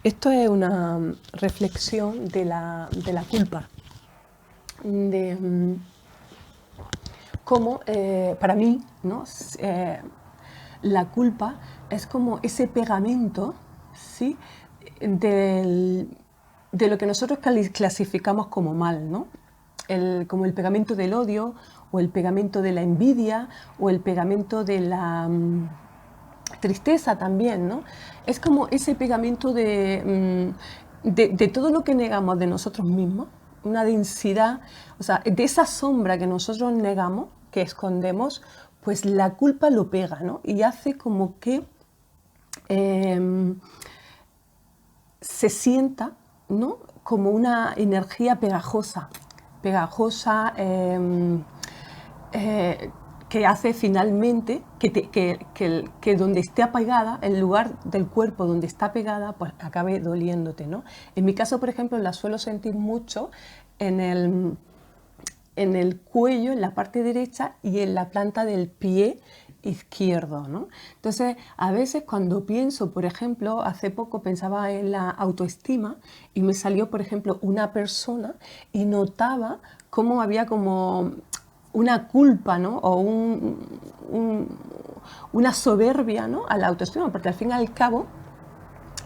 Esto es una reflexión de la culpa, de cómo para mí, ¿no? La culpa es como ese pegamento, ¿sí? Del, de lo que nosotros clasificamos como mal, ¿no? Como el pegamento del odio, o el pegamento de la envidia, o el pegamento de la tristeza también, ¿no? Es como ese pegamento de todo lo que negamos de nosotros mismos, una densidad, o sea, de esa sombra que nosotros negamos, que escondemos, pues la culpa lo pega, ¿no? Y hace como que se sienta, ¿no? Como una energía pegajosa, pegajosa, que hace finalmente que donde esté apagada, el lugar del cuerpo donde está pegada, pues acabe doliéndote, ¿no? En mi caso, por ejemplo, la suelo sentir mucho en el cuello, en la parte derecha y en la planta del pie izquierdo, ¿no? Entonces, a veces cuando pienso, por ejemplo, hace poco pensaba en la autoestima y me salió, por ejemplo, una persona y notaba cómo había como una culpa, ¿no? O una soberbia, ¿no? A la autoestima, porque al fin y al cabo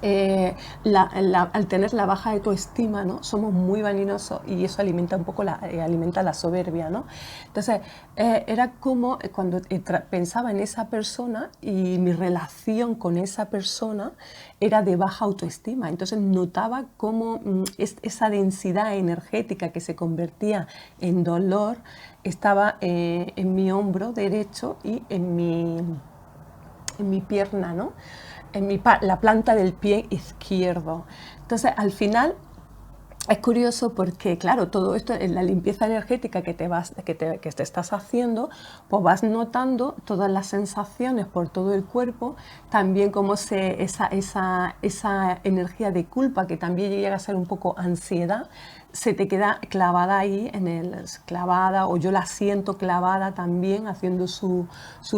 al tener la baja autoestima, ¿no? Somos muy vanidosos y eso alimenta un poco alimenta la soberbia, ¿no? Entonces, era como cuando pensaba en esa persona y mi relación con esa persona era de baja autoestima. Entonces notaba cómo esa densidad energética que se convertía en dolor estaba en mi hombro derecho y en mi pierna, ¿no? La planta del pie izquierdo. Entonces, al final, es curioso porque, claro, todo esto en la limpieza energética que te estás haciendo, pues vas notando todas las sensaciones por todo el cuerpo, también como esa energía de culpa, que también llega a ser un poco ansiedad, se te queda clavada ahí, clavada, o yo la siento clavada también, haciendo su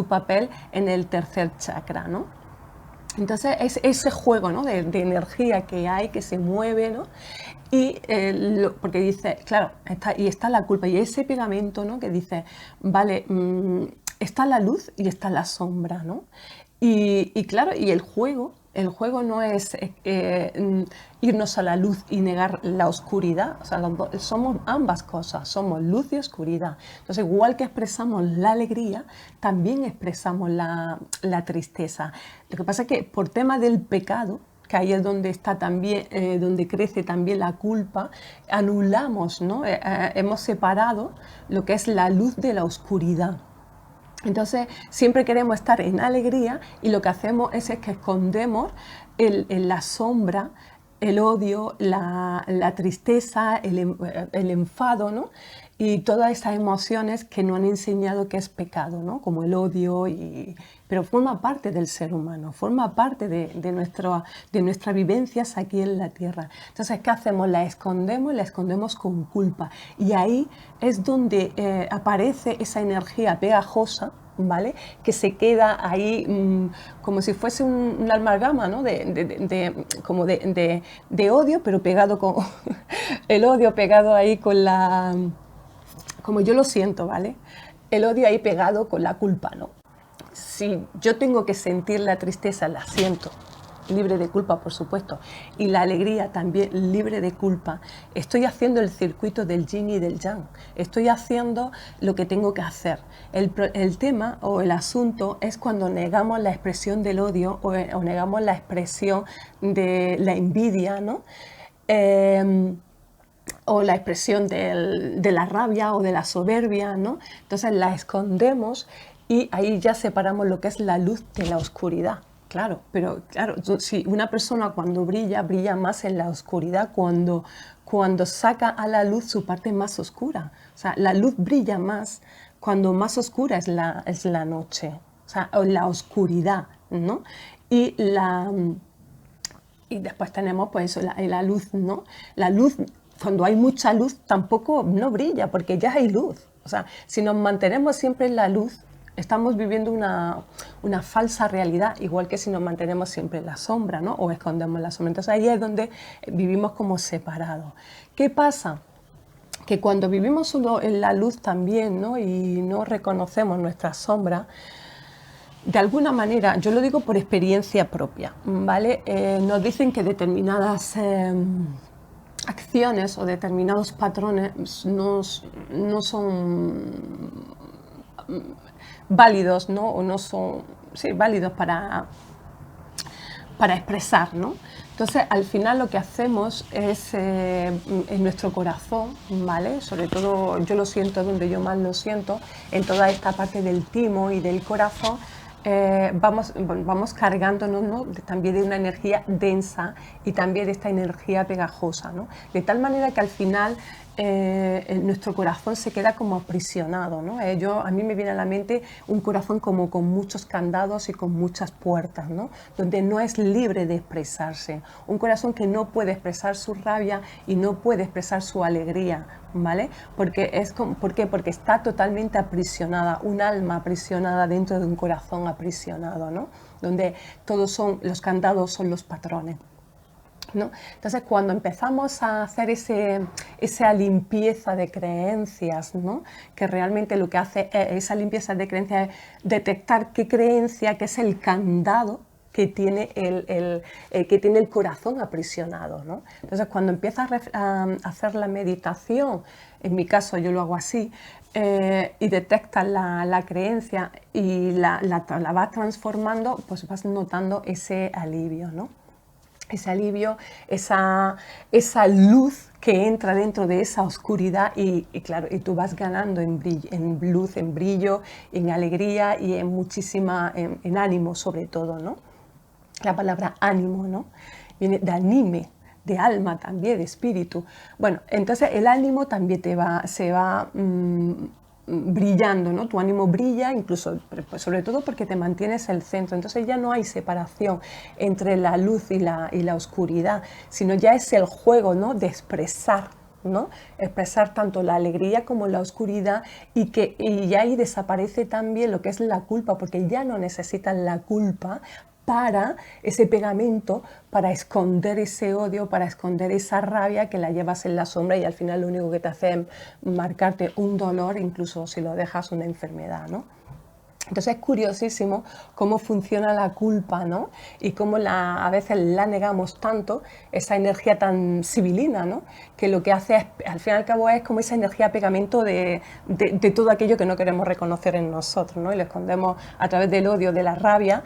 papel en el tercer chakra, ¿no? Entonces es ese juego, ¿no? de energía que hay, que se mueve, ¿no? Y porque dice, claro, está la culpa y ese pegamento, ¿no? Que dice, vale, está la luz y está la sombra, ¿no? Y claro, y el juego no es irnos a la luz y negar la oscuridad, o sea, somos ambas cosas, somos luz y oscuridad. Entonces, igual que expresamos la alegría, también expresamos la tristeza. Lo que pasa es que por tema del pecado, que ahí es donde está también, donde crece también la culpa, anulamos, ¿no? Hemos separado lo que es la luz de la oscuridad. Entonces, siempre queremos estar en alegría y lo que hacemos es que escondemos en la sombra el odio, la tristeza, el enfado, ¿no? Y todas esas emociones que nos han enseñado que es pecado, ¿no? Como el odio, pero forma parte del ser humano, forma parte de nuestras vivencias aquí en la Tierra. Entonces, ¿qué hacemos? La escondemos con culpa. Y ahí es donde aparece esa energía pegajosa, ¿vale? Que se queda ahí como si fuese una amalgama, ¿no? Como de odio, pero pegado con el odio pegado ahí con como yo lo siento, ¿vale? El odio ahí pegado con la culpa, ¿no? Si yo tengo que sentir la tristeza, la siento, libre de culpa, por supuesto, y la alegría también libre de culpa. Estoy haciendo el circuito del yin y del yang, estoy haciendo lo que tengo que hacer. El tema o el asunto es cuando negamos la expresión del odio o negamos la expresión de la envidia, ¿no? O la expresión de la rabia o de la soberbia, ¿no? Entonces la escondemos y ahí ya separamos lo que es la luz de la oscuridad. Claro, pero claro, si una persona cuando brilla, brilla más en la oscuridad, cuando saca a la luz su parte más oscura. O sea, la luz brilla más cuando más oscura es la noche, o sea, o la oscuridad, ¿no? Y después tenemos pues la luz, ¿no? La luz, cuando hay mucha luz, tampoco no brilla, porque ya hay luz. O sea, si nos mantenemos siempre en la luz, estamos viviendo una falsa realidad, igual que si nos mantenemos siempre en la sombra, ¿no? O escondemos la sombra. Entonces ahí es donde vivimos como separados. ¿Qué pasa? Que cuando vivimos solo en la luz también, ¿no? Y no reconocemos nuestra sombra, de alguna manera, yo lo digo por experiencia propia, ¿vale? Nos dicen que determinadas acciones o determinados patrones no son válidos, ¿no? O no son válidos para expresar, ¿no? Entonces, al final lo que hacemos es, en nuestro corazón, ¿vale? Sobre todo, yo lo siento donde yo más lo siento, en toda esta parte del timo y del corazón, vamos cargándonos, ¿no? También de una energía densa y también de esta energía pegajosa, ¿no? De tal manera que al final nuestro corazón se queda como aprisionado, ¿no? A mí me viene a la mente un corazón como con muchos candados y con muchas puertas, ¿no? Donde no es libre de expresarse. Un corazón que no puede expresar su rabia y no puede expresar su alegría, ¿vale? ¿Por qué? Porque está totalmente aprisionada, un alma aprisionada dentro de un corazón aprisionado, ¿no? Donde los candados son los patrones, ¿no? Entonces, cuando empezamos a hacer esa limpieza de creencias, ¿no? Que realmente lo que hace esa limpieza de creencias es detectar qué creencia, que es el candado que tiene el corazón aprisionado, ¿no? Entonces, cuando empiezas a hacer la meditación, en mi caso yo lo hago así, y detectas la creencia y la vas transformando, pues vas notando ese alivio, ¿no? Ese alivio, esa luz que entra dentro de esa oscuridad y claro, y tú vas ganando en luz, en brillo, en alegría y en ánimo sobre todo, ¿no? La palabra ánimo, ¿no? Viene de anime, de alma también, de espíritu. Bueno, entonces el ánimo también se va brillando, ¿no? Tu ánimo brilla, incluso, pues sobre todo porque te mantienes el centro. Entonces ya no hay separación entre la luz y la oscuridad, sino ya es el juego, ¿no? De expresar, ¿no? Expresar tanto la alegría como la oscuridad y ahí desaparece también lo que es la culpa, porque ya no necesitan la culpa para ese pegamento, para esconder ese odio, para esconder esa rabia que la llevas en la sombra y al final lo único que te hace es marcarte un dolor, incluso si lo dejas una enfermedad, ¿no? Entonces es curiosísimo cómo funciona la culpa, ¿no? Y cómo a veces la negamos tanto, esa energía tan sibilina, ¿no? Que lo que hace es, al fin y al cabo, es como esa energía pegamento de todo aquello que no queremos reconocer en nosotros, ¿no? Y lo escondemos a través del odio, de la rabia,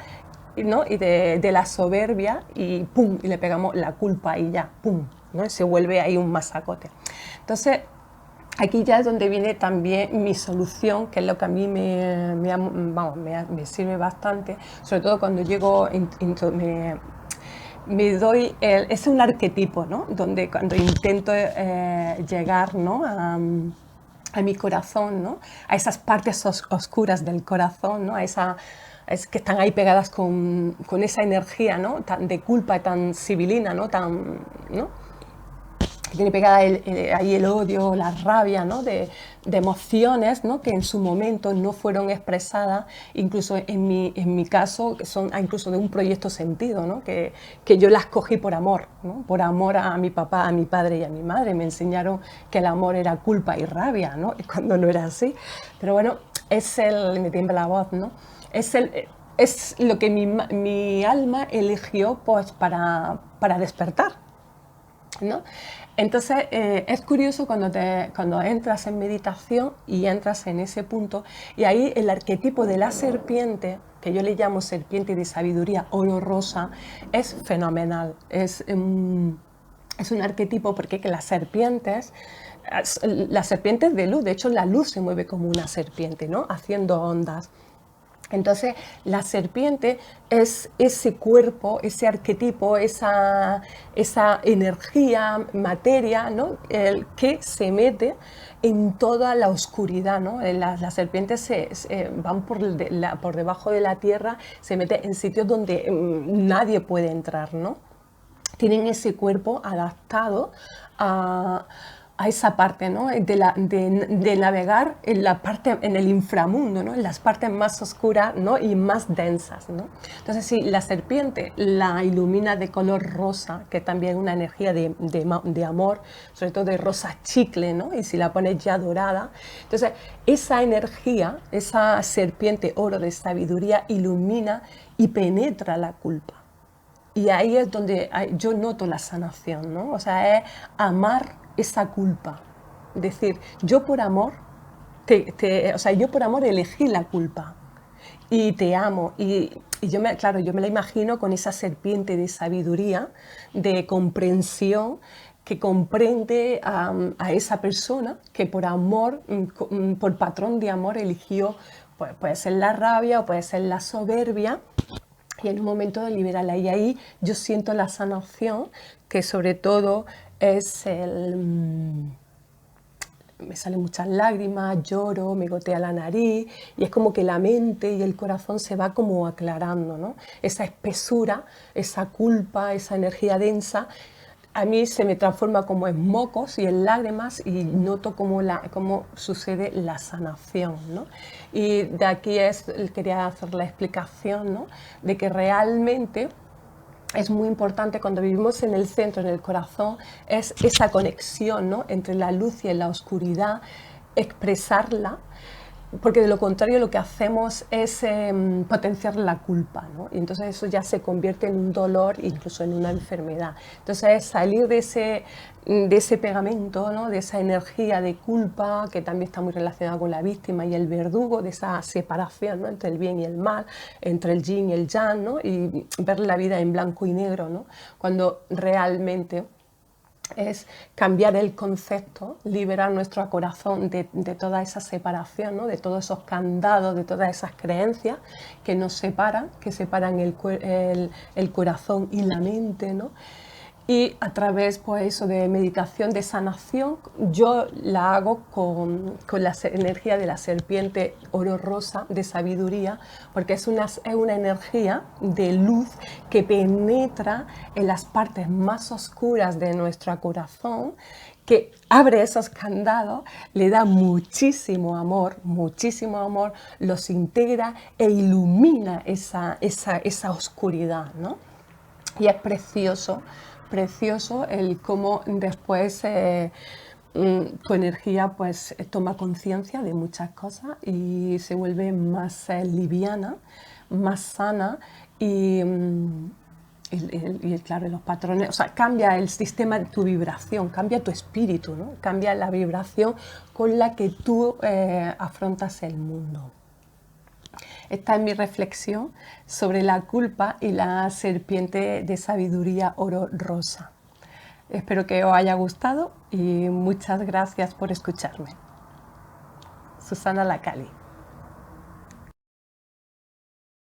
¿no? Y de la soberbia y ¡pum! Y le pegamos la culpa y ya, ¡pum! ¿No? Y se vuelve ahí un masacote. Entonces, aquí ya es donde viene también mi solución, que es lo que a mí me sirve bastante, sobre todo cuando llego, me doy, es un arquetipo, ¿no? Donde cuando intento llegar, ¿no? a mi corazón, ¿no? A esas partes oscuras del corazón, ¿no? Es que están ahí pegadas con esa energía, ¿no? De culpa tan sibilina, ¿no? ¿no? Que tiene pegada ahí el odio, la rabia, ¿no? de emociones, ¿no? Que en su momento no fueron expresadas, incluso en mi caso, que son incluso de un proyecto sentido, ¿no? que yo las cogí por amor, ¿no? Por amor a mi papá, a mi padre y a mi madre. Me enseñaron que el amor era culpa y rabia, ¿no? Y cuando no era así. Pero bueno, me tiembla la voz, ¿no? Es lo que mi alma eligió, pues, para despertar, ¿no? Entonces es curioso cuando entras en meditación y entras en ese punto, y ahí el arquetipo de la serpiente, que yo le llamo serpiente de sabiduría, oro rosa, es fenomenal. Es un arquetipo porque las serpientes de luz, de hecho la luz se mueve como una serpiente, ¿no? Haciendo ondas. Entonces, la serpiente es ese cuerpo, ese arquetipo, esa energía, materia, ¿no? Que se mete en toda la oscuridad, ¿no? Las serpientes van por debajo de la tierra, se meten en sitios donde nadie puede entrar, ¿no? Tienen ese cuerpo adaptado a a esa parte, ¿no? de navegar en la parte, en el inframundo, ¿no? En las partes más oscuras, ¿no? Y más densas, ¿no? Entonces, si la serpiente la ilumina de color rosa, que también es una energía de amor, sobre todo de rosa chicle, ¿no? Y si la pones ya dorada, entonces esa energía, esa serpiente oro de sabiduría ilumina y penetra la culpa. Y ahí es donde yo noto la sanación, ¿no? O sea, es amar esa culpa. Decir, yo por amor, o sea, yo por amor elegí la culpa y te amo. Y yo claro, yo me la imagino con esa serpiente de sabiduría, de comprensión, que comprende a esa persona que por amor, por patrón de amor eligió, pues, puede ser la rabia o puede ser la soberbia, y en un momento de liberarla. Y ahí yo siento la sanación, que sobre todo es me salen muchas lágrimas, lloro, me gotea la nariz y es como que la mente y el corazón se va como aclarando, ¿no? Esa espesura, esa culpa, esa energía densa, a mí se me transforma como en mocos y en lágrimas y noto cómo sucede la sanación, ¿no? Y de aquí quería hacer la explicación, ¿no? De que realmente es muy importante cuando vivimos en el centro, en el corazón, es esa conexión, ¿no? Entre la luz y la oscuridad, expresarla, porque de lo contrario lo que hacemos es potenciar la culpa, ¿no? Y entonces eso ya se convierte en un dolor, incluso en una enfermedad. Entonces es salir de ese pegamento, ¿no? De esa energía de culpa, que también está muy relacionada con la víctima y el verdugo, de esa separación, ¿no? Entre el bien y el mal, entre el yin y el yang, ¿no? Y ver la vida en blanco y negro, ¿no? Cuando realmente es cambiar el concepto, liberar nuestro corazón de toda esa separación, ¿no? De todos esos candados, de todas esas creencias que nos separan, que separan el corazón y la mente, ¿no? Y a través, pues, eso de meditación de sanación, yo la hago con la energía de la serpiente oro rosa de sabiduría, porque es una energía de luz que penetra en las partes más oscuras de nuestro corazón, que abre esos candados, le da muchísimo amor, los integra e ilumina esa oscuridad, ¿no? Y es precioso el cómo después tu energía pues toma conciencia de muchas cosas y se vuelve más liviana, más sana y claro, los patrones, o sea, cambia el sistema, tu vibración, cambia tu espíritu, ¿no? Cambia la vibración con la que tú afrontas el mundo. Esta es mi reflexión sobre la culpa y la serpiente de sabiduría oro rosa. Espero que os haya gustado y muchas gracias por escucharme. Susana Lacali.